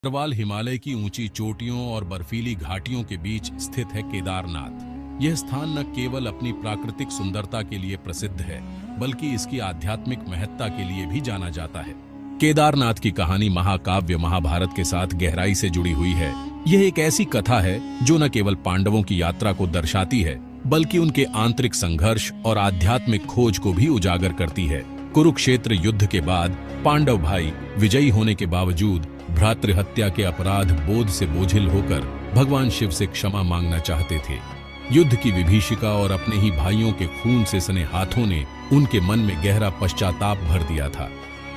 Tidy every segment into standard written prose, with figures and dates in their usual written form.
गढ़वाल हिमालय की ऊंची चोटियों और बर्फीली घाटियों के बीच स्थित है केदारनाथ। यह स्थान न केवल अपनी प्राकृतिक सुंदरता के लिए प्रसिद्ध है, बल्कि इसकी आध्यात्मिक महत्ता के लिए भी जाना जाता है। केदारनाथ की कहानी महाकाव्य महाभारत के साथ गहराई से जुड़ी हुई है। यह एक ऐसी कथा है जो न केवल पांडवों की यात्रा को दर्शाती है, बल्कि उनके आंतरिक संघर्ष और आध्यात्मिक खोज को भी उजागर करती है। कुरुक्षेत्र युद्ध के बाद पांडव भाई विजयी होने के बावजूद भ्रातृहत्या के अपराध बोध से बोझिल होकर भगवान शिव से क्षमा मांगना चाहते थे। युद्ध की विभीषिका और अपने ही भाइयों के खून से सने हाथों ने उनके मन में गहरा पश्चाताप भर दिया था।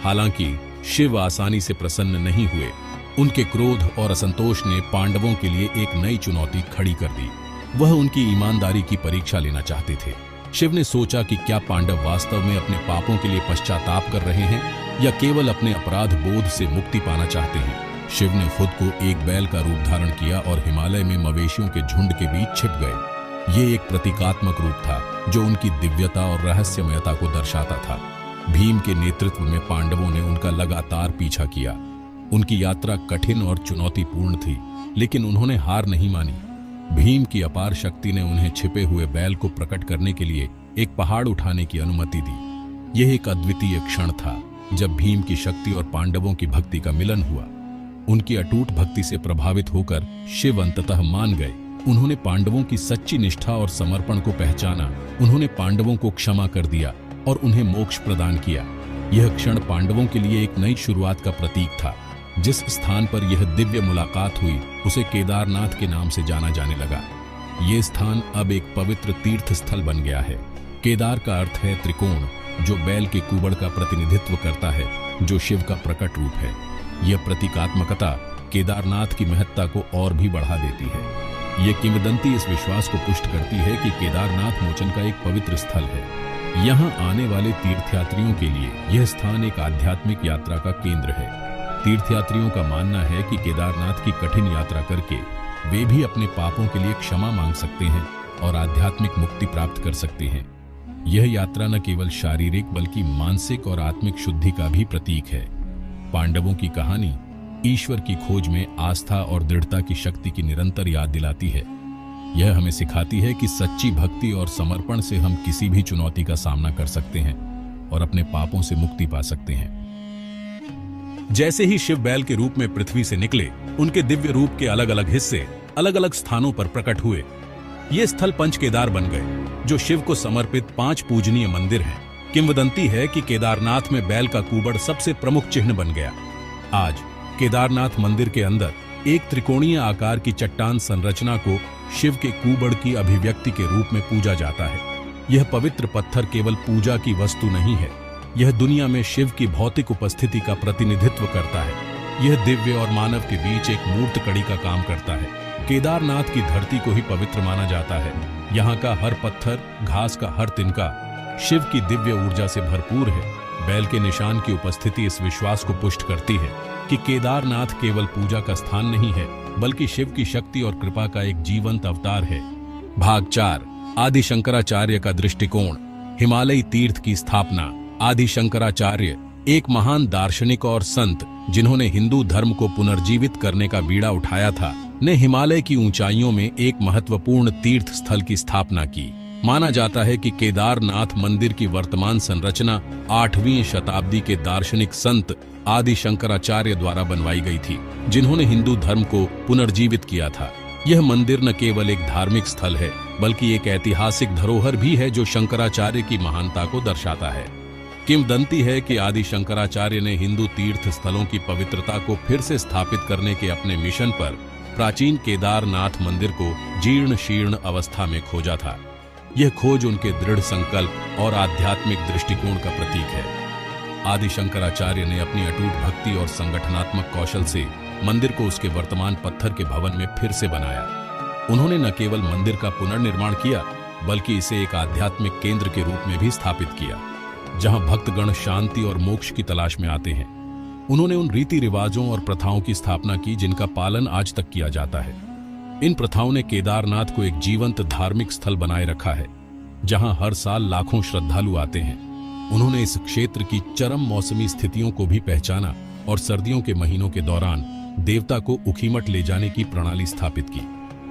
हालांकि शिव आसानी से प्रसन्न नहीं हुए। उनके क्रोध और असंतोष ने पांडवों के लिए एक नई चुनौती खड़ी कर दी। वह उनकी ईमानदारी की परीक्षा लेना चाहते थे। शिव ने सोचा कि क्या पांडव वास्तव में अपने पापों के लिए पश्चाताप कर रहे हैं या केवल अपने अपराध बोध से मुक्ति पाना चाहते हैं। शिव ने खुद को एक बैल का रूप धारण किया और हिमालय में मवेशियों के झुंड के बीच छिप गए। ये एक प्रतीकात्मक रूप था जो उनकी दिव्यता और रहस्यमयता को दर्शाता था। भीम के नेतृत्व में पांडवों ने उनका लगातार पीछा किया। उनकी यात्रा कठिन और चुनौतीपूर्ण थी, लेकिन उन्होंने हार नहीं मानी। भीम की अपार शक्ति ने उन्हें छिपे हुए बैल को प्रकट करने के लिए एक पहाड़ उठाने की अनुमति दी। यह एक अद्वितीय क्षण था जब भीम की शक्ति और पांडवों की भक्ति का मिलन हुआ। उनकी अटूट भक्ति से प्रभावित होकर शिव अंततः मान गए। उन्होंने पांडवों की सच्ची निष्ठा और समर्पण को पहचाना। उन्होंने पांडवों को क्षमा कर दिया और उन्हें मोक्ष प्रदान किया। यह क्षण पांडवों के लिए एक नई शुरुआत का प्रतीक था। जिस स्थान पर यह दिव्य मुलाकात हुई उसे केदारनाथ के नाम से जाना जाने लगा। ये स्थान अब एक पवित्र तीर्थ स्थल बन गया है। केदार का अर्थ है त्रिकोण, जो बैल के कुबड़ का प्रतिनिधित्व करता है, जो शिव का प्रकट रूप है। यह प्रतीकात्मकता केदारनाथ की महत्ता को और भी बढ़ा देती है। यह किंवदंती इस विश्वास को पुष्ट करती है कि केदारनाथ मोचन का एक पवित्र स्थल है। यहाँ आने वाले तीर्थयात्रियों के लिए यह स्थान एक आध्यात्मिक यात्रा का केंद्र है। तीर्थयात्रियों का मानना है कि केदारनाथ की कठिन यात्रा करके वे भी अपने पापों के लिए क्षमा मांग सकते हैं और आध्यात्मिक मुक्ति प्राप्त कर सकते हैं। यह यात्रा न केवल शारीरिक बल्कि मानसिक और आत्मिक शुद्धि का भी प्रतीक है। पांडवों की कहानी ईश्वर की खोज में आस्था और दृढ़ता की शक्ति की निरंतर याद दिलाती है। यह हमें सिखाती है कि सच्ची भक्ति और समर्पण से हम किसी भी चुनौती का सामना कर सकते हैं और अपने पापों से मुक्ति पा सकते हैं। जैसे ही शिव बैल के रूप में पृथ्वी से निकले, उनके दिव्य रूप के अलग अलग हिस्से अलग अलग स्थानों पर प्रकट हुए। ये स्थल पंच केदार बन गए, जो शिव को समर्पित 5 पूजनीय मंदिर हैं। किंवदंती है कि केदारनाथ में बैल का कुबड़ सबसे प्रमुख चिन्ह बन गया। आज केदारनाथ मंदिर के अंदर एक त्रिकोणीय आकार की चट्टान संरचना को शिव के कुबड़ की अभिव्यक्ति के रूप में पूजा जाता है। यह पवित्र पत्थर केवल पूजा की वस्तु नहीं है, यह दुनिया में शिव की भौतिक उपस्थिति का प्रतिनिधित्व करता है। यह दिव्य और मानव के बीच एक मूर्त कड़ी का काम करता है। केदारनाथ की धरती को ही पवित्र माना जाता है। यहाँ का हर पत्थर, घास का हर तिनका शिव की दिव्य ऊर्जा से भरपूर है। बैल के निशान की उपस्थिति इस विश्वास को पुष्ट करती है कि केदारनाथ केवल पूजा का स्थान नहीं है, बल्कि शिव की शक्ति और कृपा का एक जीवंत अवतार है। भाग 4, आदि शंकराचार्य का दृष्टिकोण। हिमालयी तीर्थ की स्थापना। आदि शंकराचार्य एक महान दार्शनिक और संत, जिन्होंने हिंदू धर्म को पुनर्जीवित करने का बीड़ा उठाया था, ने हिमालय की ऊंचाइयों में एक महत्वपूर्ण तीर्थ स्थल की स्थापना की। माना जाता है कि केदारनाथ मंदिर की वर्तमान संरचना 8वीं शताब्दी के दार्शनिक संत आदि शंकराचार्य द्वारा बनवाई गई थी, जिन्होंने हिंदू धर्म को पुनर्जीवित किया था। यह मंदिर न केवल एक धार्मिक स्थल है, बल्कि एक ऐतिहासिक धरोहर भी है जो शंकराचार्य की महानता को दर्शाता है। किंवदंती है कि आदि शंकराचार्य ने हिंदू तीर्थ स्थलों की पवित्रता को फिर से स्थापित करने के अपने मिशन पर प्राचीन केदारनाथ मंदिर को जीर्ण शीर्ण अवस्था में खोजा था। यह खोज उनके दृढ़ संकल्प और आध्यात्मिक दृष्टिकोण का प्रतीक है। आदि शंकराचार्य ने अपनी अटूट भक्ति और संगठनात्मक कौशल से मंदिर को उसके वर्तमान पत्थर के भवन में फिर से बनाया। उन्होंने न केवल मंदिर का पुनर्निर्माण किया, बल्कि इसे एक आध्यात्मिक केंद्र के रूप में भी स्थापित किया, जहां भक्तगण शांति और मोक्ष की तलाश में आते हैं। उन्होंने उन रीति रिवाजों और प्रथाओं की स्थापना की जिनका पालन आज तक किया जाता है। इन प्रथाओं ने केदारनाथ को एक जीवंत धार्मिक स्थल बनाए रखा है, जहां हर साल लाखों श्रद्धालु आते हैं। उन्होंने इस क्षेत्र की चरम मौसमी स्थितियों को भी पहचाना और सर्दियों के महीनों के दौरान देवता को ऊखीमठ ले जाने की प्रणाली स्थापित की।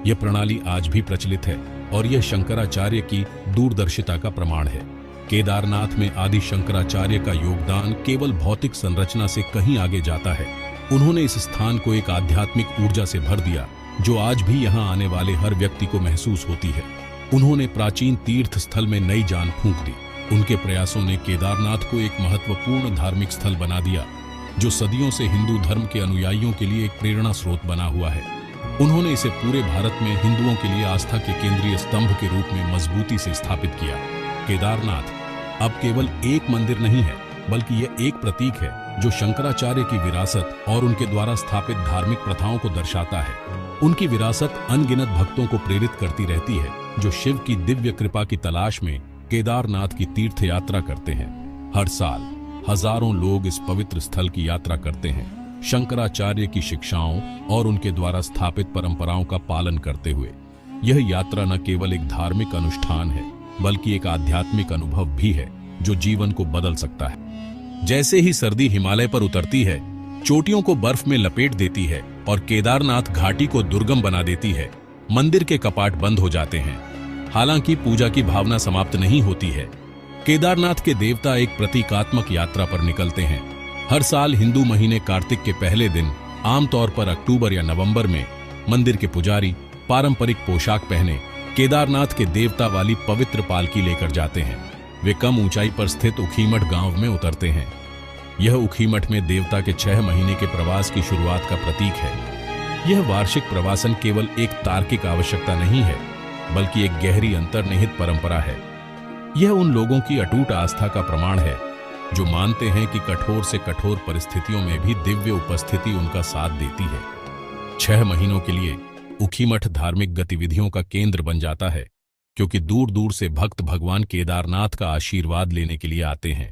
यह प्रणाली आज भी प्रचलित है और यह शंकराचार्य की दूरदर्शिता का प्रमाण है। केदारनाथ में आदि शंकराचार्य का योगदान केवल भौतिक संरचना से कहीं आगे जाता है। उन्होंने इस स्थान को एक आध्यात्मिक ऊर्जा से भर दिया जो आज भी यहाँ आने वाले हर व्यक्ति को महसूस होती है। उन्होंने प्राचीन तीर्थ स्थल में नई जान फूंक दी। उनके प्रयासों ने केदारनाथ को एक महत्वपूर्ण धार्मिक स्थल बना दिया जो सदियों से हिंदू धर्म के अनुयायियों के लिए एक प्रेरणा स्रोत बना हुआ है। उन्होंने इसे पूरे भारत में हिंदुओं के लिए आस्था के केंद्रीय स्तंभ के रूप में मजबूती से स्थापित किया। केदारनाथ अब केवल एक मंदिर नहीं है, बल्कि यह एक प्रतीक है जो शंकराचार्य की विरासत और उनके द्वारा स्थापित धार्मिक प्रथाओं को दर्शाता है। उनकी विरासत अनगिनत भक्तों को प्रेरित करती रहती है जो शिव की दिव्य कृपा की तलाश में केदारनाथ की तीर्थ यात्रा करते हैं। हर साल हजारों लोग इस पवित्र स्थल की यात्रा करते हैं, शंकराचार्य की शिक्षाओं और उनके द्वारा स्थापित परंपराओं का पालन करते हुए। यह यात्रा न केवल एक धार्मिक अनुष्ठान है, बल्कि एक आध्यात्मिक अनुभव भी है जो जीवन को बदल सकता है। जैसे ही सर्दी हिमालय पर उतरती है, चोटियों को बर्फ में लपेट देती है और केदारनाथ घाटी को दुर्गम बना देती है, मंदिर के कपाट बंद हो जाते हैं। हालांकि पूजा की भावना समाप्त नहीं होती है। केदारनाथ के देवता एक प्रतीकात्मक यात्रा पर निकलते हैं। हर साल हिंदू महीने कार्तिक के पहले दिन, आमतौर पर अक्टूबर या नवंबर में, मंदिर के पुजारी पारंपरिक पोशाक पहने केदारनाथ के देवता वाली पवित्र पालकी लेकर जाते हैं। वे कम ऊंचाई पर स्थित ऊखीमठ गांव में उतरते हैं। यह ऊखीमठ में देवता के 6 महीने के प्रवास की शुरुआत का प्रतीक है। यह वार्षिक प्रवासन केवल एक तार्किक आवश्यकता नहीं है, बल्कि एक गहरी अंतर्निहित परंपरा है। यह उन लोगों की अटूट आस्था का प्रमाण है जो मानते हैं कि कठोर से कठोर परिस्थितियों में भी दिव्य उपस्थिति उनका साथ देती है। 6 महीनों के लिए ऊखीमठ धार्मिक गतिविधियों का केंद्र बन जाता है, क्योंकि दूर दूर से भक्त भगवान केदारनाथ का आशीर्वाद लेने के लिए आते हैं।